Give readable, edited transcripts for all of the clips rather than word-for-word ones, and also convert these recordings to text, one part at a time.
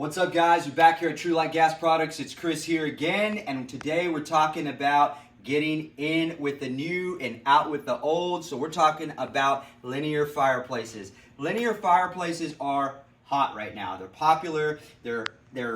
What's up, guys? We're back here at Tru-Lite Gas Products. It's Chris here again, and today we're talking about getting in with the new and out with the old. So we're talking about linear fireplaces. Linear fireplaces are hot right now. They're popular. They're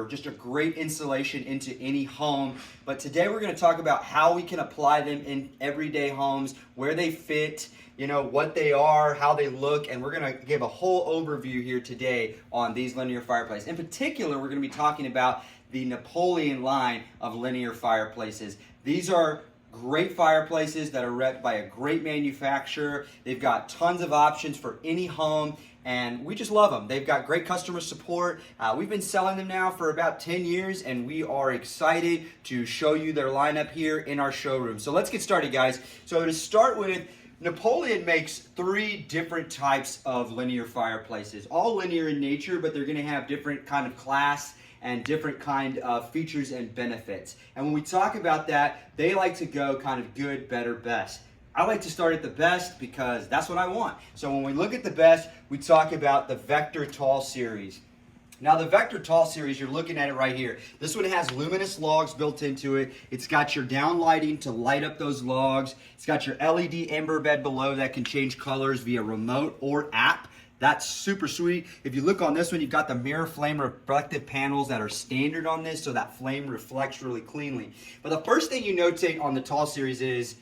just a great insulation into any home. But today we're going to talk about how we can apply them in everyday homes, where they fit, you know, what they are, how they look, and we're going to give a whole overview here today on these linear fireplaces. In particular, we're going to be talking about the Napoleon line of linear fireplaces. These are great fireplaces that are repped by a great manufacturer. They've got tons of options for any home, and we just love them. They've got great customer support. We've been selling them now for about 10 years, and we are excited to show you their lineup here in our showroom. So let's get started, guys. So to start with, Napoleon makes 3 different types of linear fireplaces, all linear in nature, but they're going to have different kind of class and different kind of features and benefits. And when we talk about that, they like to go kind of good, better, best. I like to start at the best because that's what I want. So when we look at the best, we talk about the Vector Tall Series. Now the Vector Tall Series, you're looking at it right here. This one has luminous logs built into it. It's got your down lighting to light up those logs. It's got your LED amber bed below that can change colors via remote or app. That's super sweet. If you look on this one, you've got the mirror flame reflective panels that are standard on this, so that flame reflects really cleanly. But the first thing you notate on the Tall Series is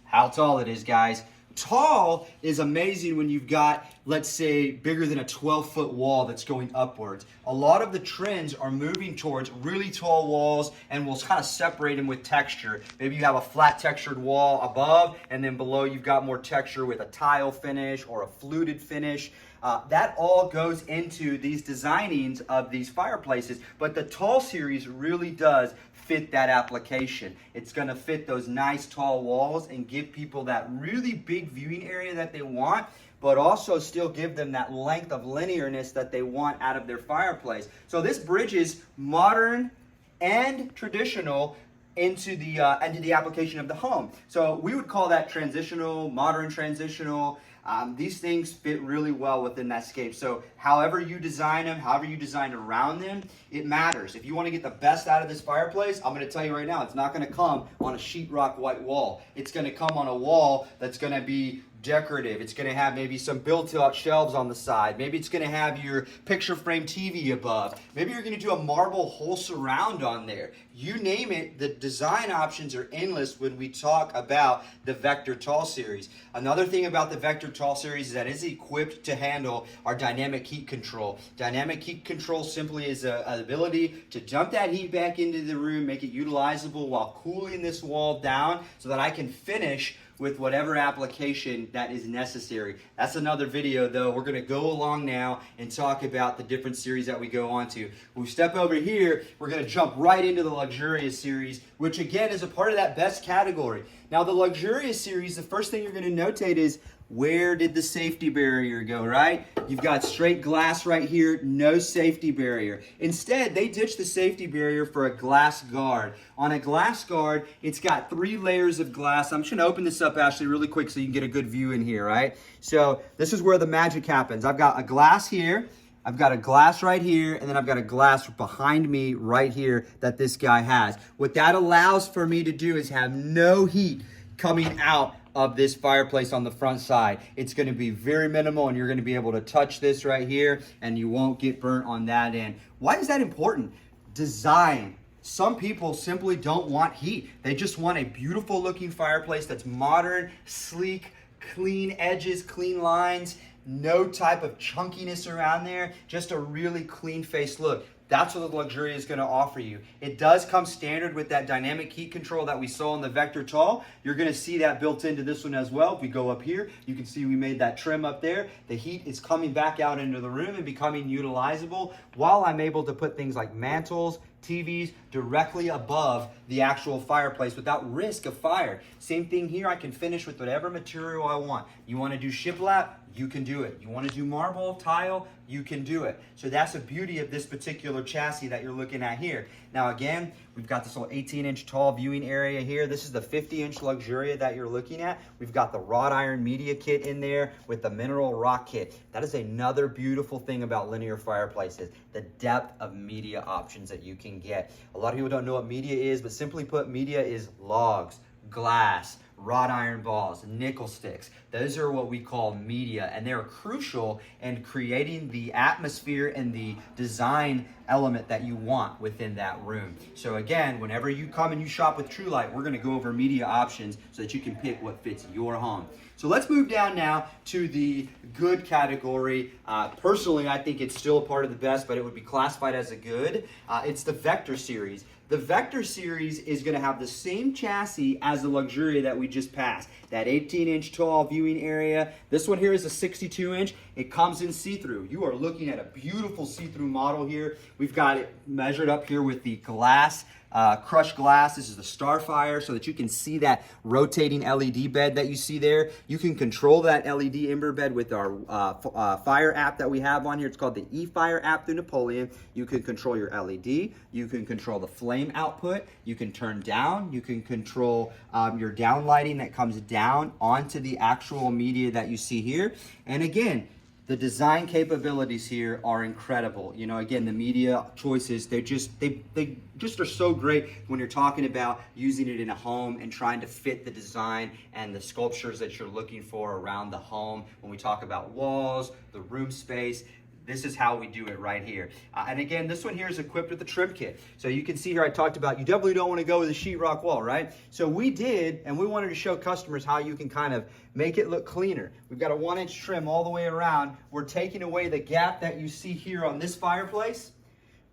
how tall it is, guys. Tall is amazing when you've got, let's say, bigger than a 12-foot wall that's going upwards. A lot of the trends are moving towards really tall walls, and we'll kind of separate them with texture. Maybe you have a flat textured wall above, and then below you've got more texture with a tile finish or a fluted finish. That all goes into these designings of these fireplaces, but the Tall Series really does fit that application. It's going to fit those nice tall walls and give people that really big viewing area that they want, but also still give them that length of linearness that they want out of their fireplace. So this bridges modern and traditional into the application of the home. So we would call that transitional, modern transitional. These things fit really well within that scape. So however you design them, however you design around them, it matters. If you want to get the best out of this fireplace, I'm going to tell you right now, it's not going to come on a sheetrock white wall. It's going to come on a wall that's going to be decorative. It's going to have maybe some built-out shelves on the side. Maybe it's going to have your picture frame TV above. Maybe you're going to do a marble whole surround on there. You name it, the design options are endless when we talk about the Vector Tall Series. Another thing about the Vector Tall Series is that it's equipped to handle our dynamic heat control. Dynamic heat control simply is an ability to dump that heat back into the room, make it utilizable while cooling this wall down so that I can finish with whatever application that is necessary. That's another video though. We're going to go along now and talk about the different series that we go on to. When we step over here, we're going to jump right into the Luxuria Series, which again is a part of that best category. Now the Luxuria Series, the first thing you're going to notate is, where did the safety barrier go, right? You've got straight glass right here, no safety barrier. Instead, they ditched the safety barrier for a glass guard. On a glass guard, it's got 3 layers of glass. I'm just gonna open this up, Ashley, really quick so you can get a good view in here, right? So this is where the magic happens. I've got a glass here, I've got a glass right here, and then I've got a glass behind me right here that this guy has. What that allows for me to do is have no heat coming out of this fireplace on the front side. It's going to be very minimal, and you're going to be able to touch this right here and you won't get burnt on that end. Why is that important? Design. Some people simply don't want heat. They just want a beautiful looking fireplace that's modern, sleek, clean edges, clean lines, no type of chunkiness around there, just a really clean face look. That's what the Luxuria is going to offer you. It does come standard with that dynamic heat control that we saw in the Vector Tall. You're going to see that built into this one as well. If we go up here, you can see we made that trim up there. The heat is coming back out into the room and becoming utilizable while I'm able to put things like mantles, TVs directly above the actual fireplace without risk of fire. Same thing here, I can finish with whatever material I want. You want to do shiplap? You can do it. You want to do marble, tile? You can do it. So that's the beauty of this particular particular chassis that you're looking at here. Now again, we've got this little 18-inch tall viewing area here. This is the 50-inch Luxuria that you're looking at. We've got the wrought iron media kit in there with the mineral rock kit. That is another beautiful thing about linear fireplaces, the depth of media options that you can get. A lot of people don't know what media is, but simply put, media is logs, glass, wrought iron balls, nickel sticks. Those are what we call media, and they're crucial in creating the atmosphere and the design element that you want within that room. So again, whenever you come and you shop with Tru-Lite, we're gonna go over media options so that you can pick what fits your home. So let's move down now to the good category. Personally, I think it's still a part of the best, but it would be classified as a good. It's the Vector Series. The Vector Series is going to have the same chassis as the Luxuria that we just passed. That 18-inch tall viewing area. This one here is a 62-inch. It comes in see-through. You are looking at a beautiful see-through model here. We've got it measured up here with the glass, crushed glass. This is the Starfire, so that you can see that rotating LED bed that you see there. You can control that LED ember bed with our Fire app that we have on here. It's called the eFire app through Napoleon. You can control your LED. You can control the flame output. You can turn down. You can control your down lighting that comes down onto the actual media that you see here. And again, the design capabilities here are incredible. You know, again, the media choices, they just are so great when you're talking about using it in a home and trying to fit the design and the sculptures that you're looking for around the home. When we talk about walls, the room space, this is how we do it right here. And again, this one here is equipped with the trim kit. So you can see here I talked about you definitely don't want to go with a sheetrock wall, right? So we did, and we wanted to show customers how you can kind of make it look cleaner. We've got a 1-inch trim all the way around. We're taking away the gap that you see here on this fireplace.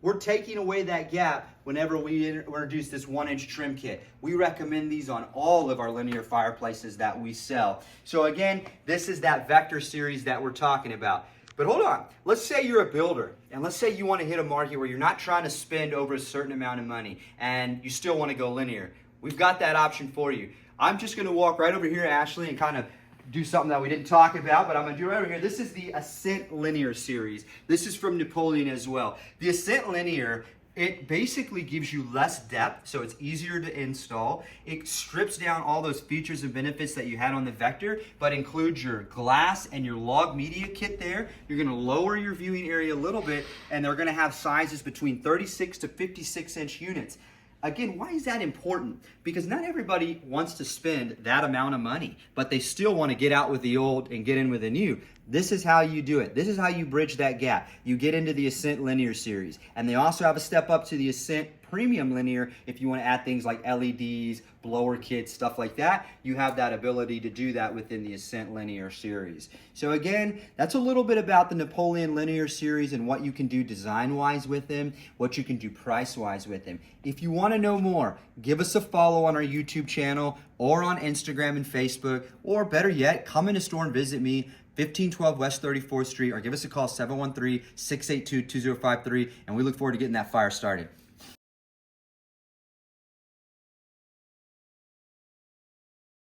We're taking away that gap whenever we introduce this 1-inch trim kit. We recommend these on all of our linear fireplaces that we sell. So again, this is that Vector Series that we're talking about. But hold on, let's say you're a builder, and let's say you want to hit a market where you're not trying to spend over a certain amount of money, and you still want to go linear. We've got that option for you. I'm just going to walk right over here, Ashley, and kind of do something that we didn't talk about, but I'm going to do it over here. This is the Ascent Linear Series. This is from Napoleon as well. The Ascent Linear, it basically gives you less depth, so it's easier to install. It strips down all those features and benefits that you had on the Vector, but includes your glass and your log media kit there. You're gonna lower your viewing area a little bit, and they're gonna have sizes between 36 to 56-inch units. Again, why is that important? Because not everybody wants to spend that amount of money, but they still want to get out with the old and get in with the new. This is how you do it. This is how you bridge that gap. You get into the Ascent Linear Series. And they also have a step up to the Ascent Premium Linear if you want to add things like LEDs, blower kits, stuff like that. You have that ability to do that within the Ascent Linear Series. So again, that's a little bit about the Napoleon Linear Series and what you can do design-wise with them, what you can do price-wise with them. If you want to know more, give us a follow on our YouTube channel or on Instagram and Facebook, or better yet, come in the store and visit me, 1512 West 34th Street, or give us a call, 713-682-2053, and we look forward to getting that fire started.